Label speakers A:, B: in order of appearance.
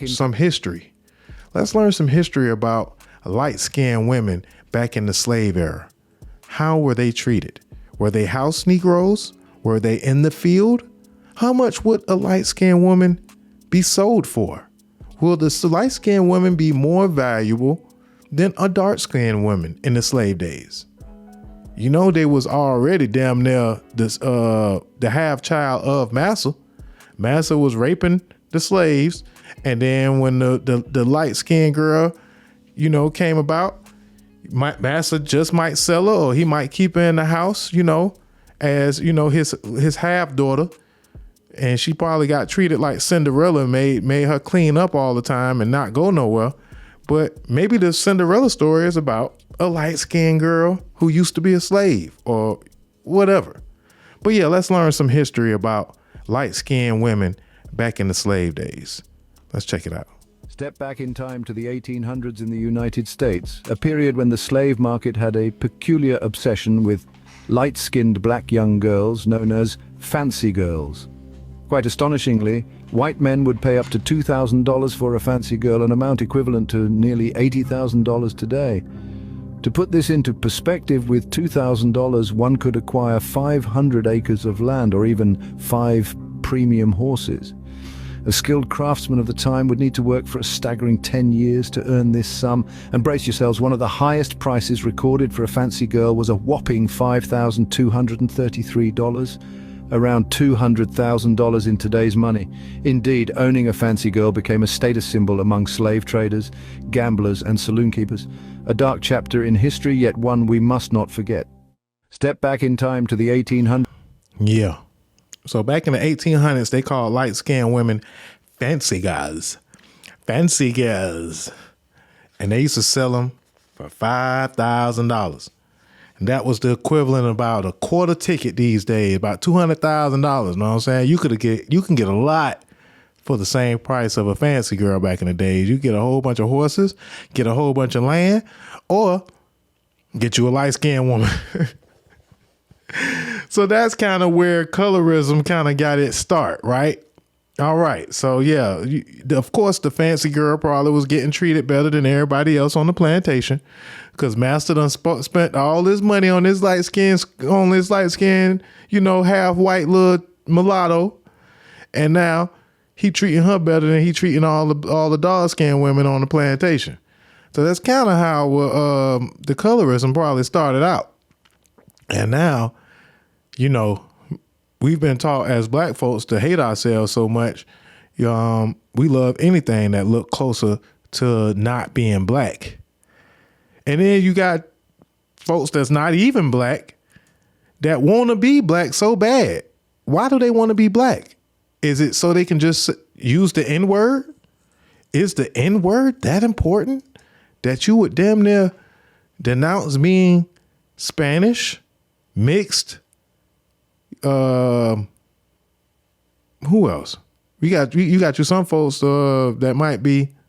A: some history. Let's learn some history about light-skinned women back in the slave era. How were they treated? Were they house Negroes? Were they in the field? How much would a light-skinned woman be sold for? Will the light-skinned woman be more valuable than a dark-skinned woman in the slave days? You know, they was already damn near this, the half child of Massa. Massa was raping the slaves. And then when the light-skinned girl, you know, came about, Massa just might sell her, or he might keep her in the house, you know, as, you know, his half daughter. And she probably got treated like Cinderella, made her clean up all the time and not go nowhere. But maybe the Cinderella story is about a light-skinned girl who used to be a slave or whatever. But yeah, let's learn some history about light-skinned women back in the slave days. Let's check it out.
B: Step back in time to the 1800s in the United States, a period when the slave market had a peculiar obsession with light-skinned black young girls known as fancy girls. Quite astonishingly, white men would pay up to $2,000 for a fancy girl, an amount equivalent to nearly $80,000 today. To put this into perspective, with $2,000, one could acquire 500 acres of land or even 5 premium horses. A skilled craftsman of the time would need to work for a staggering 10 years to earn this sum. And brace yourselves, one of the highest prices recorded for a fancy girl was a whopping $5,233, around $200,000 in today's money. Indeed, owning a fancy girl became a status symbol among slave traders, gamblers, and saloon keepers. A dark chapter in history, yet one we must not forget. Step back in time to the 1800s.
A: Yeah. So back in the 1800s, they called light-skinned women fancy guys. Fancy girls. And they used to sell them for $5,000. And that was the equivalent of about a quarter ticket these days, about $200,000. You know what I'm saying? You can get a lot for the same price of a fancy girl back in the days. You get a whole bunch of horses, get a whole bunch of land, or get you a light-skinned woman. So that's kind of where colorism kind of got its start, right? All right. So yeah, of course, the fancy girl probably was getting treated better than everybody else on the plantation, because Master done spent all this money on this light skin, you know, half white little mulatto, and now he treating her better than he treating all the dark skinned women on the plantation. So that's kind of how the colorism probably started out, and now, you know, we've been taught as black folks to hate ourselves so much. We love anything that look closer to not being black. And then you got folks that's not even black that want to be black so bad. Why do they want to be black? Is it so they can just use the N-word? Is the N-word that important that you would damn near denounce being Spanish, mixed? Who else? You got some folks that might be